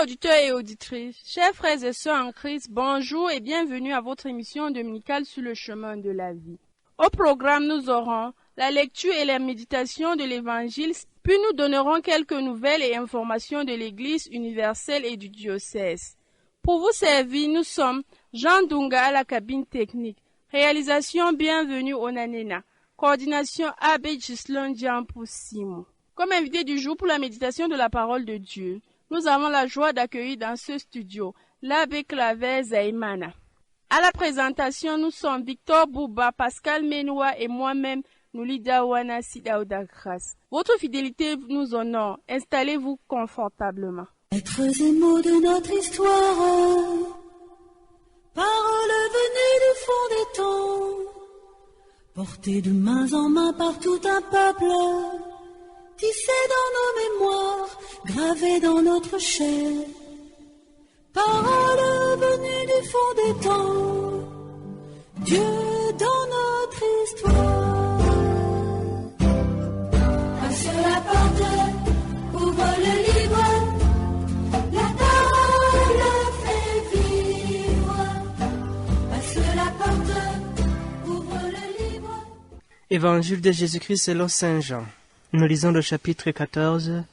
Auditeurs et auditrices, chers frères et sœurs en Christ, bonjour et bienvenue à votre émission dominicale sur le chemin de la vie. Au programme, nous aurons la lecture et la méditation de l'Évangile, puis nous donnerons quelques nouvelles et informations de l'Église universelle et du diocèse. Pour vous servir, nous sommes Jean Dunga à la cabine technique, réalisation Bienvenue au Nanena, coordination Abbé Gislon Dian pour Simon. Comme invité du jour pour la méditation de la parole de Dieu, nous avons la joie d'accueillir dans ce studio l'abbé Claver Zaimana. À la présentation, nous sommes Victor Bouba, Pascal Menoua et moi-même, Noulida Wana Sidaouda Grasse. Votre fidélité nous honore. Installez-vous confortablement. Êtres et mots de notre histoire, paroles venues du fond des temps, portées de main en main par tout un peuple, tissées dans nos mémoires, gravées dans notre chair. Paroles venues du fond des temps, Dieu dans notre histoire. Passe la porte, ouvre le livre, la parole fait vivre. Passe la porte, ouvre le livre. Évangile de Jésus-Christ selon Saint Jean. Nous lisons le chapitre 14,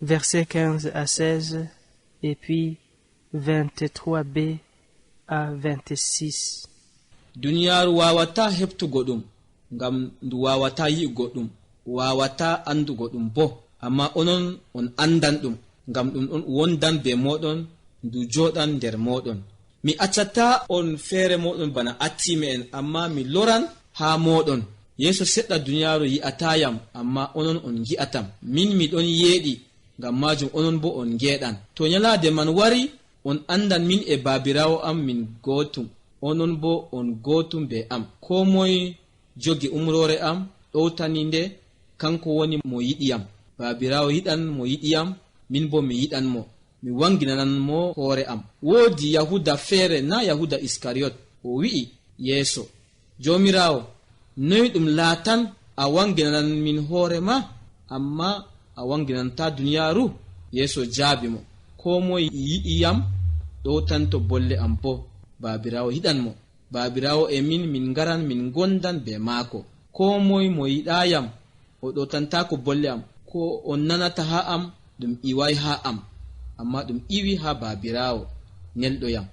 versets 15 à 16, et puis 23b à 26. Duniyaaru wawata heɓtugo ɗum ngam ndu wawata yi'ugo ɗum, wawata andugo ɗum bo, amma onon on andan ɗum ngam ɗum ɗon wondan be moɗon, ndu joɗan nder moɗon. Mi accata on feere moɗon bana attime en, amma mi loran ha moɗon. Yeso seɗɗa duniyaaru yi'atayam, amma onon on gi'atam. Min miɗon yeeɗi, ngam majum onon bo on geeɗan. To nyalaade man wari, on andan min e baabirawo am min gootum, onon bo on gootum be am. Ko moye jogi umrore am ɗowtani nde, kanko woni mo yiɗiyam. Baabirawo yiɗan mo yiɗiyam, min bo mi yiɗan mo. Mi wanginanan mo hoore am. Woodi Yahuda feere, na Yahuda Iskariyot, o wi'i Yeeso, Jomirawo, noy ɗum laatan a wanginanan min hoore ma, amma a wanginanta duniyaaru? Yeeso jaabi mo, ko moye yiɗiyam ɗowtanto bolle am bo. Baabirawo yiɗan mo. Baabirawo e min ngaran min gondan be maako. Ko moye mo yiɗayam o ɗowtantako bolle am, ko on nanata ha am ɗum iway ha am, amma ɗum iwi ha baabirawo nelɗoyam.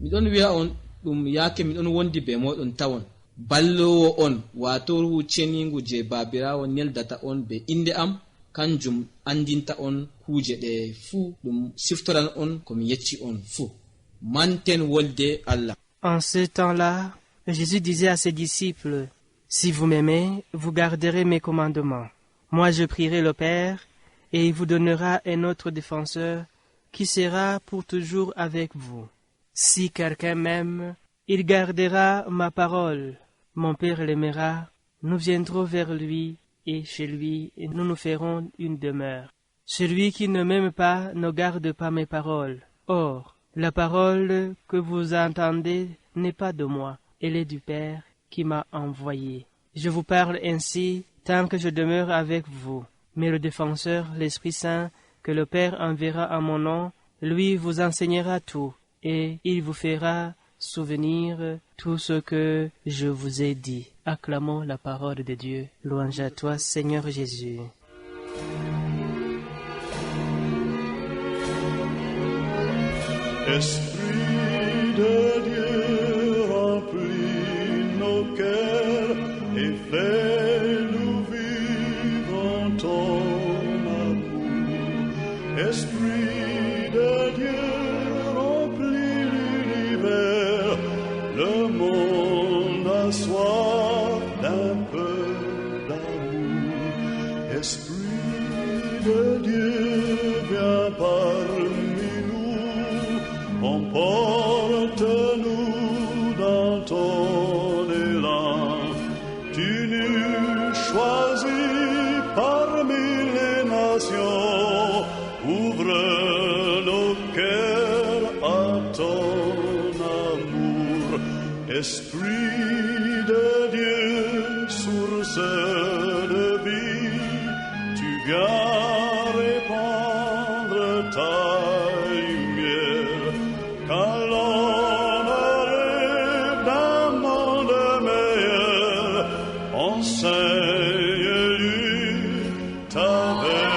Miɗon wi'a on ɗum yaake miɗon wondi be moɗon tawon. Ballowo on, wato rucenigu je baabirawo neldata on be inde am, kanjum andinta on kuje ɗe fuu, ɗum siftoran on komi yecci on fuu. Manten wolde Allah. En ce temps-là, Jésus disait à ses disciples, « Si vous m'aimez, vous garderez mes commandements. Moi je prierai le Père, et il vous donnera un autre défenseur qui sera pour toujours avec vous. Si quelqu'un m'aime, il gardera ma parole. Mon Père l'aimera, nous viendrons vers lui et chez lui, et nous nous ferons une demeure. Celui qui ne m'aime pas ne garde pas mes paroles. Or, la parole que vous entendez n'est pas de moi, elle est du Père qui m'a envoyé. Je vous parle ainsi tant que je demeure avec vous. Mais le défenseur, l'Esprit Saint, que le Père enverra en mon nom, lui vous enseignera tout, et il vous fera souvenir tout ce que je vous ai dit. Acclamons la parole de Dieu. Louange à toi, Seigneur Jésus. Esprit de Dieu, remplis nos cœurs et fais-nous vivre en ton amour. Esprit de Dieu, remplis l'univers, le monde a soif d'un peu d'amour. Esprit de Dieu, viens parmi nous. emporte-nous dans ton élan. Tu nous choisis parmi les nations, ouvre nos cœurs à ton amour. Esprit de Dieu, source de vie, tu viens répandre ta lumière. Quand l'on rêve d'un monde meilleur, enseigne-lui ta vérité.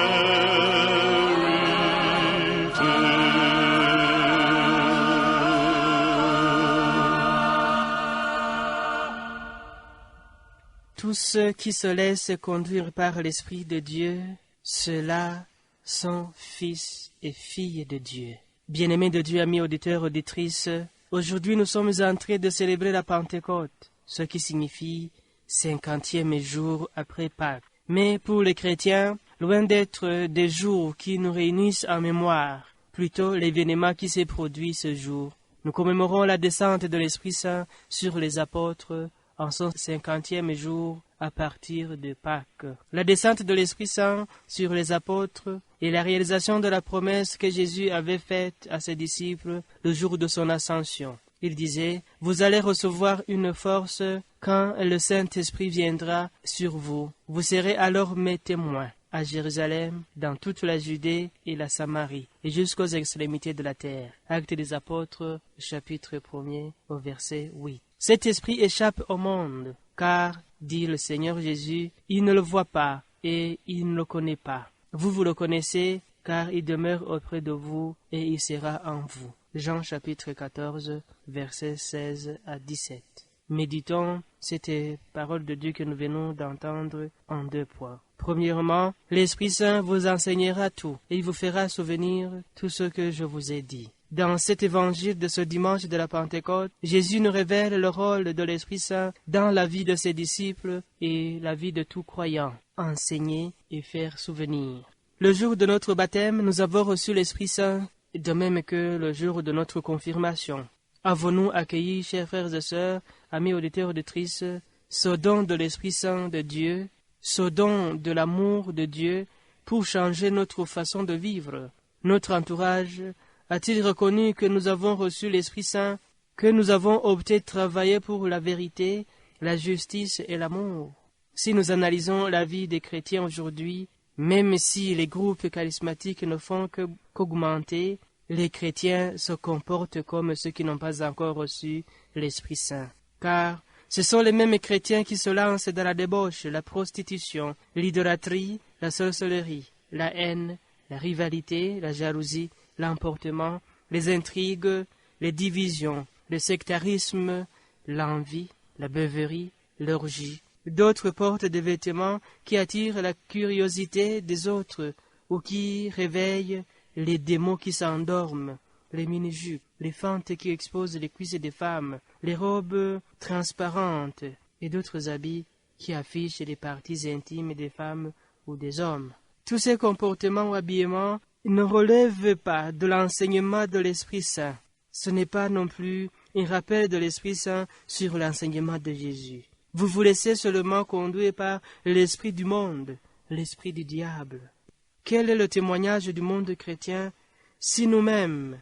Tous ceux qui se laissent conduire par l'Esprit de Dieu, ceux-là sont fils et filles de Dieu. Bien-aimés de Dieu, amis auditeurs, auditrices, aujourd'hui nous sommes en train de célébrer la Pentecôte, ce qui signifie 50e jour après Pâques. Mais pour les chrétiens, loin d'être des jours qui nous réunissent en mémoire, plutôt l'événement qui s'est produit ce jour. Nous commémorons la descente de l'Esprit Saint sur les apôtres en son 50e jour à partir de Pâques. La descente de l'Esprit Saint sur les apôtres et la réalisation de la promesse que Jésus avait faite à ses disciples le jour de son ascension. Il disait, « Vous allez recevoir une force quand le Saint-Esprit viendra sur vous. Vous serez alors mes témoins à Jérusalem, dans toute la Judée et la Samarie, et jusqu'aux extrémités de la terre. » Actes des apôtres, chapitre 1er, au verset 8. Cet esprit échappe au monde, car, dit le Seigneur Jésus, il ne le voit pas et il ne le connaît pas. Vous le connaissez, car il demeure auprès de vous et il sera en vous. Jean chapitre 14, versets 16 à 17. Méditons cette parole de Dieu que nous venons d'entendre en 2 points. Premièrement, l'Esprit Saint vous enseignera tout et il vous fera souvenir tout ce que je vous ai dit. Dans cet évangile de ce dimanche de la Pentecôte, Jésus nous révèle le rôle de l'Esprit Saint dans la vie de ses disciples et la vie de tout croyant, enseigner et faire souvenir. Le jour de notre baptême, nous avons reçu l'Esprit Saint, de même que le jour de notre confirmation. Avons-nous accueilli, chers frères et sœurs, amis auditeurs et auditrices, ce don de l'Esprit Saint de Dieu, ce don de l'amour de Dieu pour changer notre façon de vivre? Notre entourage a-t-il reconnu que nous avons reçu l'Esprit Saint, que nous avons opté de travailler pour la vérité, la justice et l'amour? Si nous analysons la vie des chrétiens aujourd'hui, même si les groupes charismatiques ne font qu'augmenter, les chrétiens se comportent comme ceux qui n'ont pas encore reçu l'Esprit Saint. Car ce sont les mêmes chrétiens qui se lancent dans la débauche, la prostitution, l'idolâtrie, la sorcellerie, la haine, la rivalité, la jalousie, l'emportement, les intrigues, les divisions, le sectarisme, l'envie, la beuverie, l'orgie. D'autres portent des vêtements qui attirent la curiosité des autres ou qui réveillent les démons qui s'endorment, les mini-jupes, les fentes qui exposent les cuisses des femmes, les robes transparentes et d'autres habits qui affichent les parties intimes des femmes ou des hommes. Tous ces comportements ou habillements ne relèvent pas de l'enseignement de l'Esprit Saint. Ce n'est pas non plus un rappel de l'Esprit Saint sur l'enseignement de Jésus. Vous vous laissez seulement conduire par l'esprit du monde, l'esprit du diable. Quel est le témoignage du monde chrétien si nous-mêmes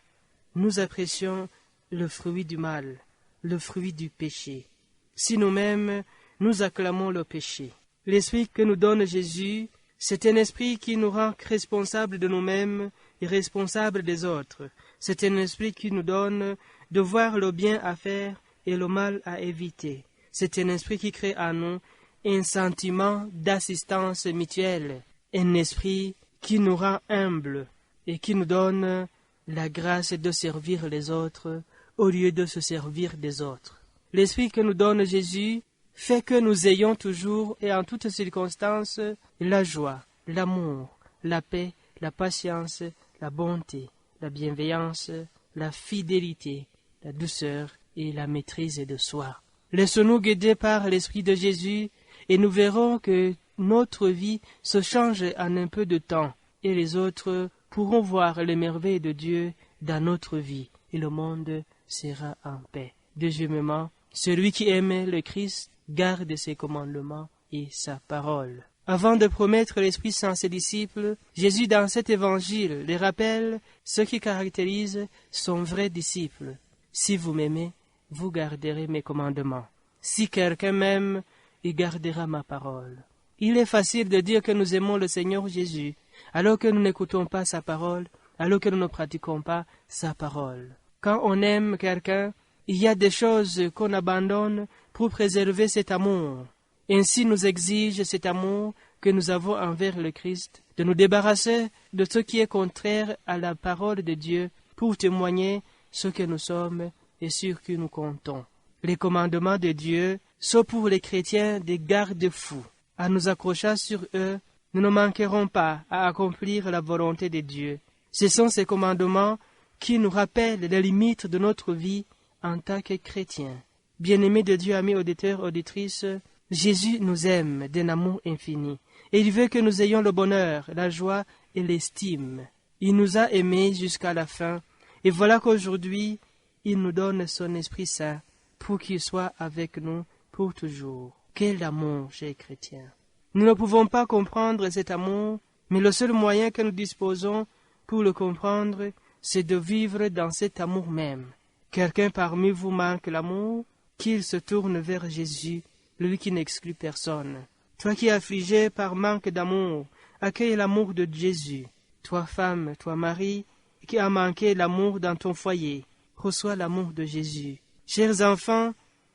nous apprécions le fruit du mal, le fruit du péché, si nous-mêmes nous acclamons le péché? L'esprit que nous donne Jésus, c'est un esprit qui nous rend responsables de nous-mêmes et responsables des autres. C'est un esprit qui nous donne de voir le bien à faire et le mal à éviter. C'est un esprit qui crée en nous un sentiment d'assistance mutuelle, un esprit qui nous rend humbles et qui nous donne la grâce de servir les autres au lieu de se servir des autres. L'esprit que nous donne Jésus fait que nous ayons toujours et en toutes circonstances la joie, l'amour, la paix, la patience, la bonté, la bienveillance, la fidélité, la douceur et la maîtrise de soi. Laissons-nous guider par l'Esprit de Jésus et nous verrons que notre vie se change en un peu de temps et les autres pourront voir les merveilles de Dieu dans notre vie et le monde sera en paix. Deuxièmement, celui qui aime le Christ garde ses commandements et sa parole. Avant de promettre l'Esprit Saint à ses disciples, Jésus dans cet évangile les rappelle ce qui caractérise son vrai disciple. Si vous m'aimez, vous garderez mes commandements. Si quelqu'un m'aime, il gardera ma parole. Il est facile de dire que nous aimons le Seigneur Jésus, alors que nous n'écoutons pas sa parole, alors que nous ne pratiquons pas sa parole. Quand on aime quelqu'un, il y a des choses qu'on abandonne pour préserver cet amour. Ainsi nous exige cet amour que nous avons envers le Christ, de nous débarrasser de ce qui est contraire à la parole de Dieu pour témoigner ce que nous sommes et sur qui nous comptons. Les commandements de Dieu sont pour les chrétiens des garde-fous. En nous accrochant sur eux, nous ne manquerons pas à accomplir la volonté de Dieu. Ce sont ces commandements qui nous rappellent les limites de notre vie en tant que chrétiens. Bien-aimés de Dieu, amis auditeurs, auditrices, Jésus nous aime d'un amour infini, et il veut que nous ayons le bonheur, la joie et l'estime. Il nous a aimés jusqu'à la fin, et voilà qu'aujourd'hui, il nous donne son Esprit Saint pour qu'il soit avec nous pour toujours. Quel amour, chers chrétiens! Nous ne pouvons pas comprendre cet amour, mais le seul moyen que nous disposons pour le comprendre, c'est de vivre dans cet amour même. Quelqu'un parmi vous manque l'amour, qu'il se tourne vers Jésus, lui qui n'exclut personne. Toi qui es affligé par manque d'amour, accueille l'amour de Jésus. Toi femme, toi mari, qui as manqué l'amour dans ton foyer, reçois l'amour de Jésus. Chers enfants,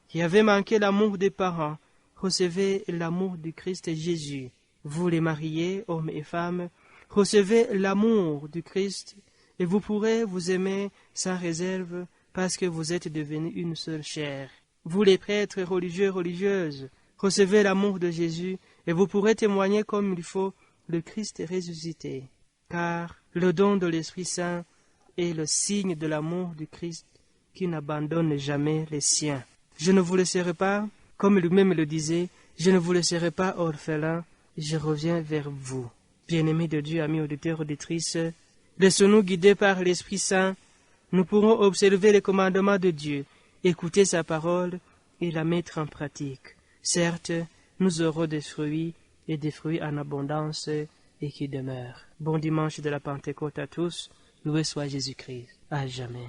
qui avez manqué l'amour des parents, recevez l'amour du Christ Jésus. Vous les mariés, hommes et femmes, recevez l'amour du Christ, et vous pourrez vous aimer sans réserve, parce que vous êtes devenus une seule chair. Vous les prêtres religieux, religieuses, recevez l'amour de Jésus, et vous pourrez témoigner comme il faut le Christ ressuscité. Car le don de l'Esprit Saint est le signe de l'amour du Christ qui n'abandonne jamais les siens. Je ne vous laisserai pas, comme lui-même le disait, je ne vous laisserai pas orphelin, je reviens vers vous. Bien-aimés de Dieu, amis auditeurs, auditrices, laissons-nous guider par l'Esprit Saint, nous pourrons observer les commandements de Dieu, écouter sa parole et la mettre en pratique. Certes, nous aurons des fruits et des fruits en abondance et qui demeurent. Bon dimanche de la Pentecôte à tous, loué soit Jésus-Christ, à jamais.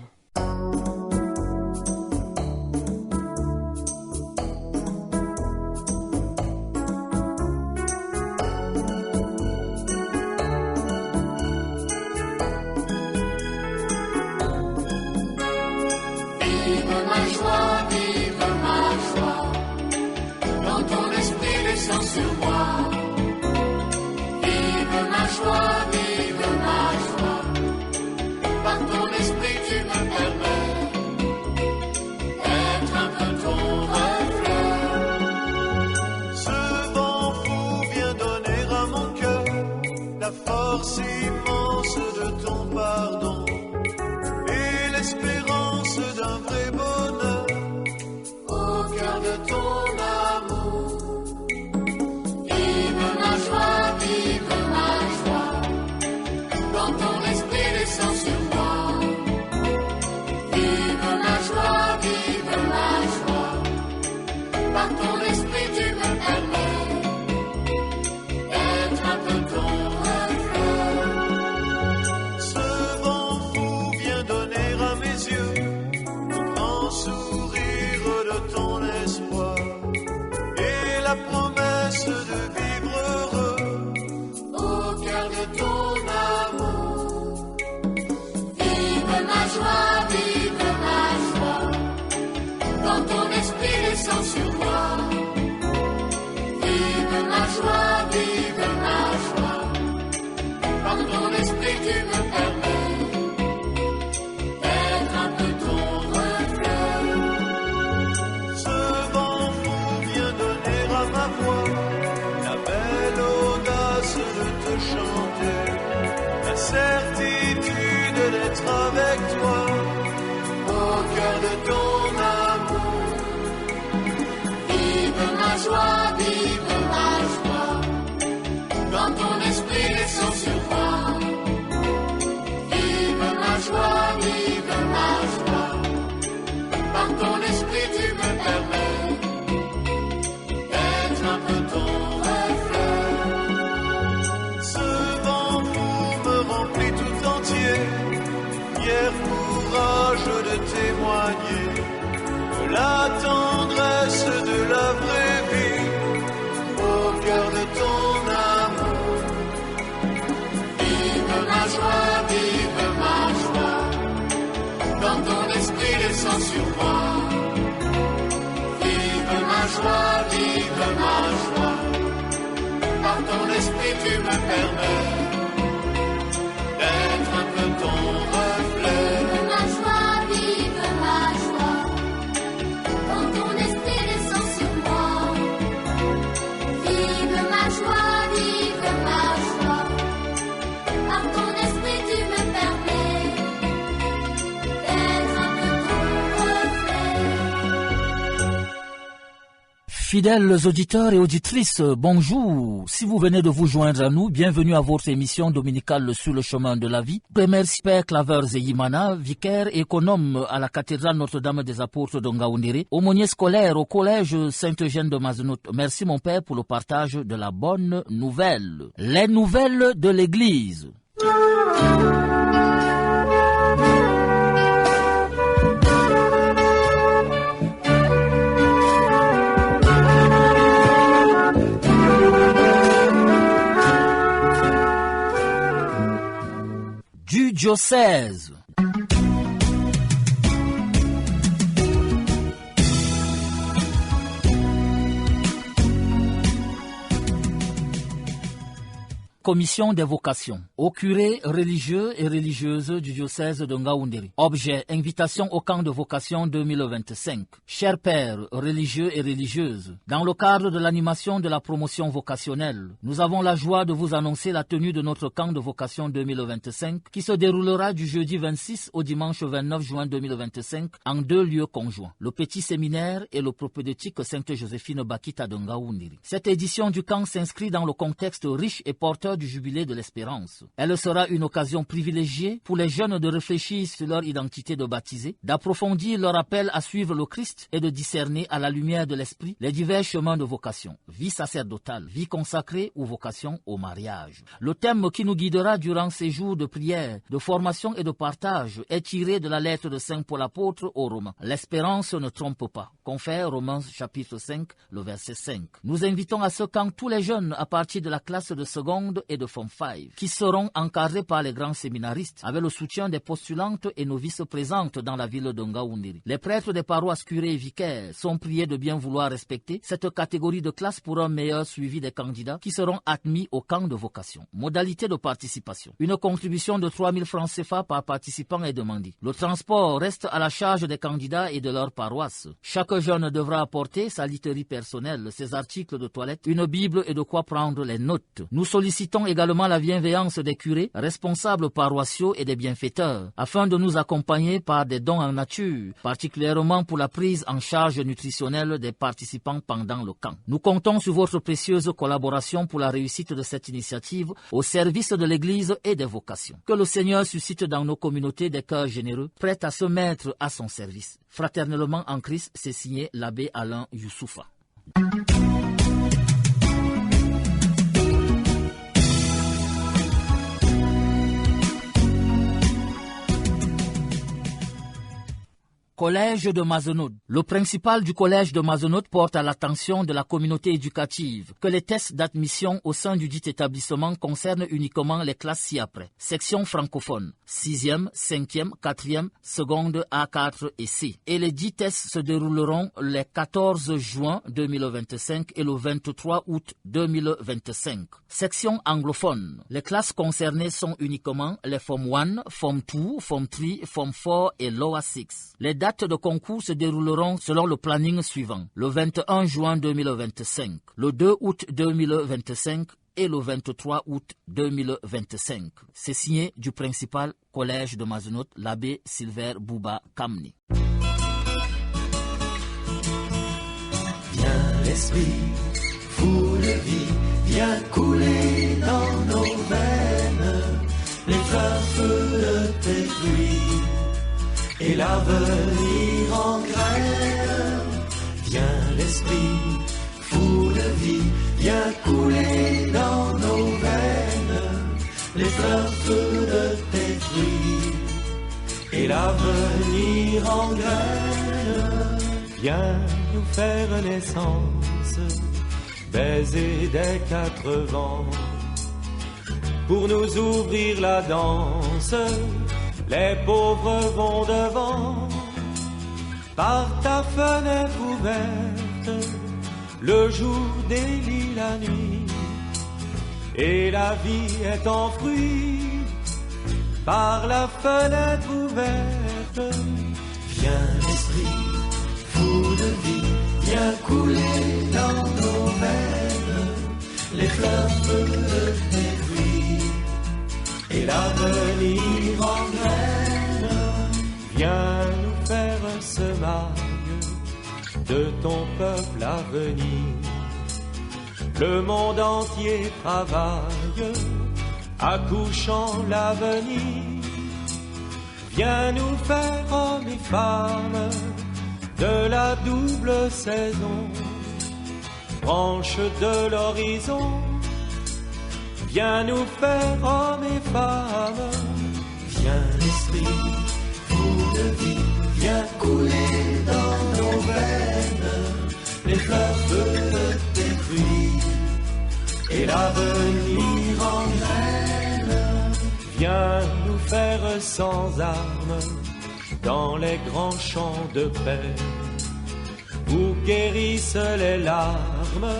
Vive ma joie, vive ma joie. courage de témoigner de la tendresse de la vraie vie au cœur de ton amour. Vive ma joie, quand ton esprit descend sur moi. Vive ma joie, par ton esprit tu me permets d'être un peu ton reflet. Vive ma joie, quand ton esprit descend sur moi. Vive ma joie, par ton esprit tu me permets d'être un peu ton reflet. Fidèles auditeurs et auditrices, bonjour. Si vous venez de vous joindre à nous, bienvenue à votre émission dominicale sur le chemin de la vie. Remercie Père Claver Zeyimana, vicaire et économe à la cathédrale Notre-Dame des Apôtres de Ngaoundéré, aumônier scolaire au collège Saint-Eugène de Mazenot. Merci mon Père pour le partage de la bonne nouvelle. Les nouvelles de l'Église. Du diocèse. Commission des vocations. Aux curés religieux et religieuses du diocèse de Ngaoundéré. Objet, invitation au camp de vocation 2025. Chers pères religieux et religieuses, dans le cadre de l'animation de la promotion vocationnelle, nous avons la joie de vous annoncer la tenue de notre camp de vocation 2025 qui se déroulera du jeudi 26 au dimanche 29 juin 2025 en 2 lieux conjoints, le petit séminaire et le propédeutique Sainte-Joséphine Bakita de Ngaoundéré. Cette édition du camp s'inscrit dans le contexte riche et porteur du jubilé de l'espérance. Elle sera une occasion privilégiée pour les jeunes de réfléchir sur leur identité de baptisés, d'approfondir leur appel à suivre le Christ et de discerner à la lumière de l'esprit les divers chemins de vocation, vie sacerdotale, vie consacrée ou vocation au mariage. Le thème qui nous guidera durant ces jours de prière, de formation et de partage est tiré de la lettre de Saint Paul apôtre aux Romains. L'espérance ne trompe pas. Confère Romains chapitre 5, le verset 5. Nous invitons à ce camp tous les jeunes à partir de la classe de seconde et de Form 5, qui seront encadrés par les grands séminaristes, avec le soutien des postulantes et novices présentes dans la ville de Ngaoundéré. Les prêtres des paroisses, curés et vicaires sont priés de bien vouloir respecter cette catégorie de classe pour un meilleur suivi des candidats qui seront admis au camp de vocation. Modalité de participation. Une contribution de 3 000 francs CFA par participant est demandée. Le transport reste à la charge des candidats et de leur paroisse. Chaque jeune devra apporter sa literie personnelle, ses articles de toilette, une Bible et de quoi prendre les notes. Nous sollicitons également la bienveillance des curés, responsables paroissiaux et des bienfaiteurs, afin de nous accompagner par des dons en nature, particulièrement pour la prise en charge nutritionnelle des participants pendant le camp. Nous comptons sur votre précieuse collaboration pour la réussite de cette initiative au service de l'Église et des vocations. Que le Seigneur suscite dans nos communautés des cœurs généreux, prêts à se mettre à son service. Fraternellement en Christ, c'est signé l'abbé Alain Youssoufa. Collège de Mazenot. Le principal du collège de Mazenot porte à l'attention de la communauté éducative que les tests d'admission au sein du dit établissement concernent uniquement les classes ci-après. Section francophone, 6e, 5e, 4e, seconde A4 et C. Et les 10 tests se dérouleront les 14 juin 2025 et le 23 août 2025. Section anglophone. Les classes concernées sont uniquement les Form 1, Form 2, Form 3, Form 4 et Lower 6. Les dates de concours se dérouleront selon le planning suivant. Le 21 juin 2025, le 2 août 2025 et le 23 août 2025. C'est signé du principal collège de Mazenot, l'abbé Silver Bouba Kamni. Viens l'esprit, fou de vie, viens couler dans nos veines, les feux de tes fruits et l'avenir en graine. Viens l'esprit, fou de vie, viens couler dans nos veines, les feux de tes fruits et et l'avenir en graine vient nous faire naissance, baiser des quatre vents. Pour nous ouvrir la danse, les pauvres vont devant. Par ta fenêtre ouverte, le jour délie la nuit, et la vie est en fruit. Par la fenêtre ouverte, viens l'esprit fou de vie, viens couler dans nos veines les fleuves de tes fruits, et l'avenir en graine vient nous faire semaille de ton peuple à venir. Le monde entier travaille, accouchant l'avenir. Viens nous faire hommes et femmes de la double saison, branche de l'horizon. Viens nous faire hommes et femmes. Viens l'esprit fou de vie, viens couler dans nos veines les fleuves de tes fruits, et l'avenir en graine vient nous faire sans armes dans les grands champs de paix où guérissent les larmes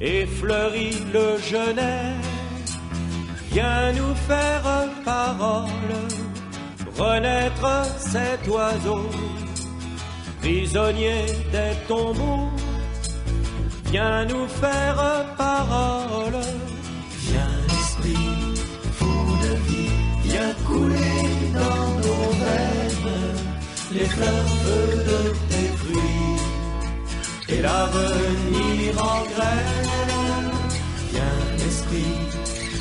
et fleurit le genêt. Viens nous faire parole, renaître cet oiseau, prisonnier des tombeaux. Viens nous faire parole, viens l'esprit fou de vie, viens couler dans nos veines les fleuves de tes fruits, et l'avenir en graine. Viens l'esprit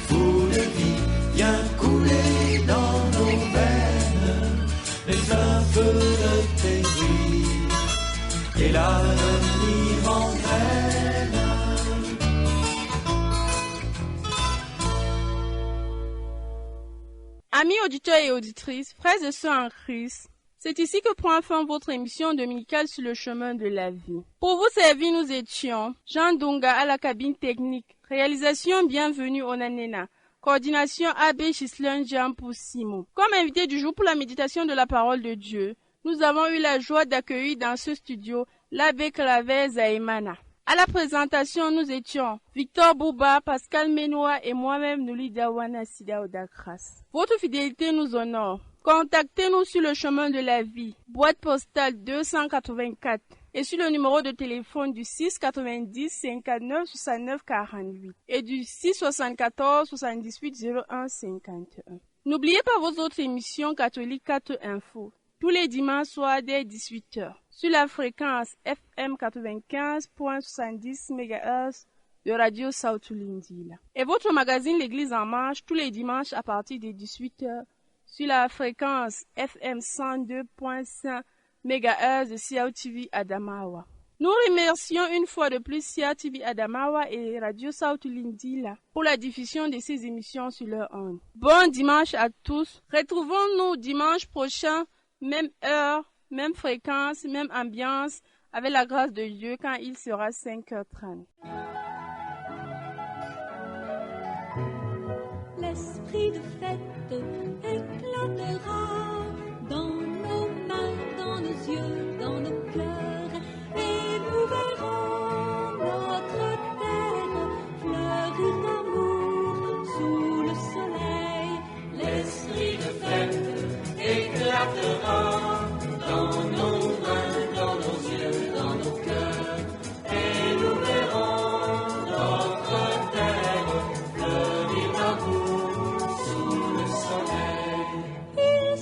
fou de vie, viens couler dans nos veines les fleuves de tes fruits, et l'avenir en graine. Amis auditeurs et auditrices, frères et sœurs en Christ, c'est ici que prend fin votre émission dominicale sur le chemin de la vie. Pour vous servir, nous étions Jean Dunga à la cabine technique, réalisation Bienvenue Onanena, coordination AB Ghislain Jean pour Simon. Comme invité du jour pour la méditation de la parole de Dieu, nous avons eu la joie d'accueillir dans ce studio l'abbé Claver Zaimana. À la présentation, nous étions Victor Bouba, Pascal Menoua et moi-même Nouli Dawana Sida Odakras. Votre fidélité nous honore. Contactez-nous sur le chemin de la vie, boîte postale 284 et sur le numéro de téléphone du 6 90 59 69 48 et du 6 74 78 01 51. N'oubliez pas vos autres émissions catholiques 4 Info, tous les dimanches soirs dès 18h, sur la fréquence FM 95.70 MHz de Radio Sautulindila. Et votre magazine L'Église en marche tous les dimanches à partir de 18h sur la fréquence FM 102.5 MHz de Siao TV Adamawa. Nous remercions une fois de plus Siao TV Adamawa et Radio Sautulindila pour la diffusion de ces émissions sur leur onde. Bon dimanche à tous. Retrouvons-nous dimanche prochain, même heure, même fréquence, même ambiance, avec la grâce de Dieu quand il sera 5h30. L'esprit de fête éclatera dans nos mains, dans nos yeux, dans nos cœurs, et nous verrons notre terre fleurir d'amour sous le soleil. L'esprit de fête éclatera dans nos mains, dans nos yeux, dans nos cœurs, et nous verrons notre terre fleurir d'amour sous le soleil. Il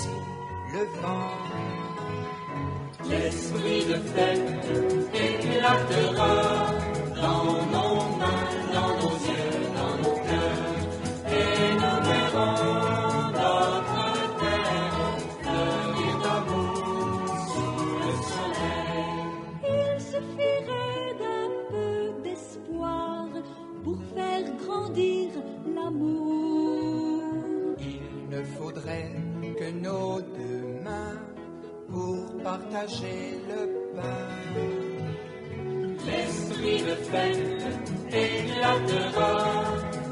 aussi le vent. L'esprit de fête éclatera dans nos mains, dans nos yeux, dans nos cœurs, et nous verrons notre terre fleurir d'amour sous le soleil. Il suffirait d'un peu d'espoir pour faire grandir l'amour. Il ne faudrait que nos deux mains pour partager le pain. L'esprit de fête éclatera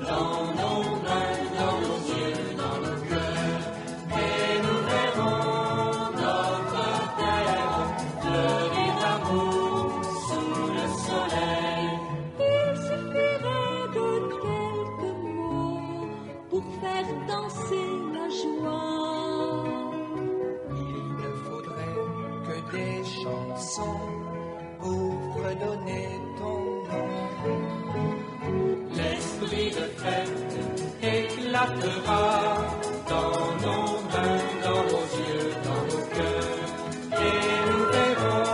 dans nos mains, dans nos yeux, dans nos cœurs, et nous verrons notre terre fleurir d'amour sous le soleil. Il suffirait de quelques mots pour faire danser la joie. Il ne faudrait que des chansons pour redonner ton nom. L'esprit de fête éclatera dans nos mains, dans nos yeux, dans nos cœurs, et nous verrons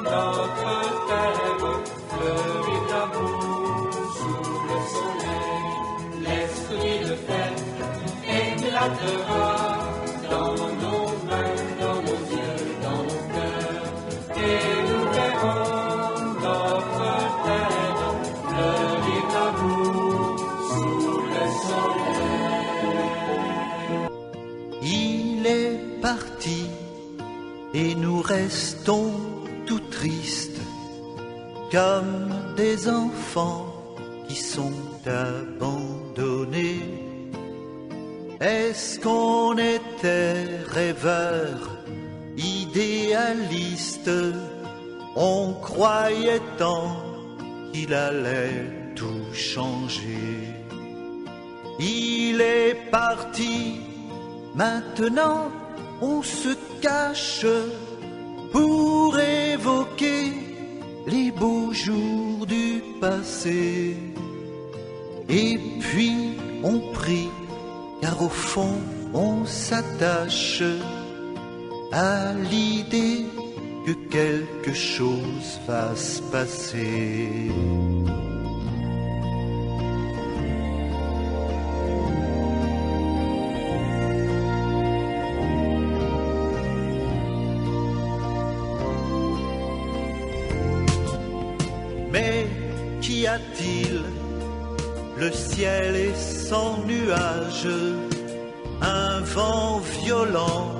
notre terre fleurir d'amour sous le soleil. L'esprit de fête éclatera dans nos mains, dans nos yeux, dans nos cœurs, et nous verrons notre terre fleurir d'amour sous le soleil. Il est parti et nous restons tout tristes comme des enfants qui sont abandonnés. Est-ce qu'on était rêveurs, idéalistes? On croyait tant qu'il allait tout changer. Il est parti, maintenant on se cache pour évoquer les beaux jours du passé. Et puis on prie, car au fond on s'attache à l'idée que quelque chose va se passer. Mais qu'y a-t-il? Le ciel est sans nuages, un vent violent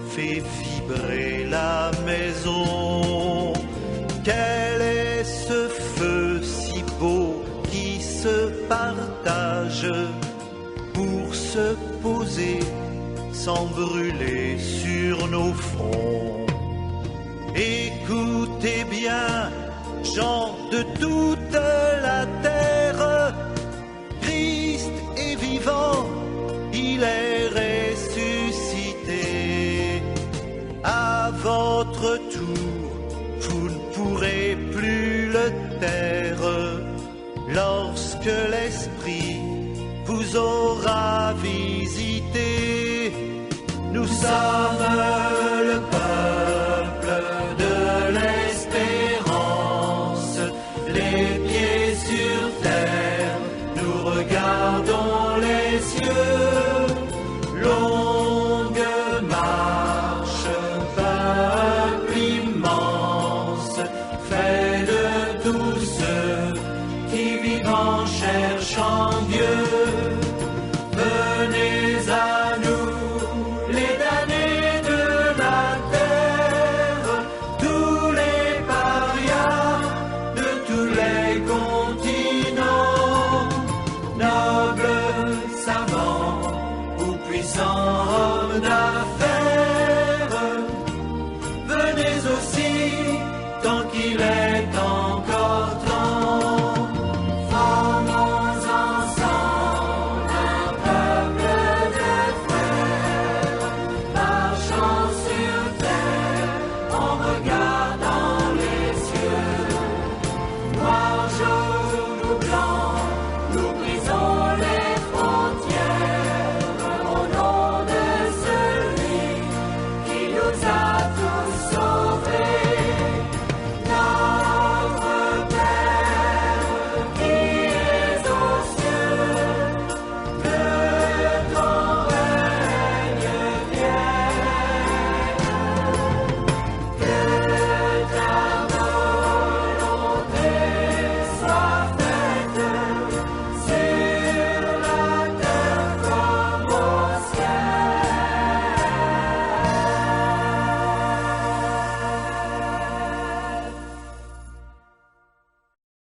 fait vibrer la maison. Quel est ce feu si beau qui se partage pour se poser sans brûler sur nos fronts? Écoutez bien, gens de toute la terre, Christ est vivant, il est ressuscité. À votre tour, vous ne pourrez plus le taire lorsque l'Esprit vous aura visité. Nous sommes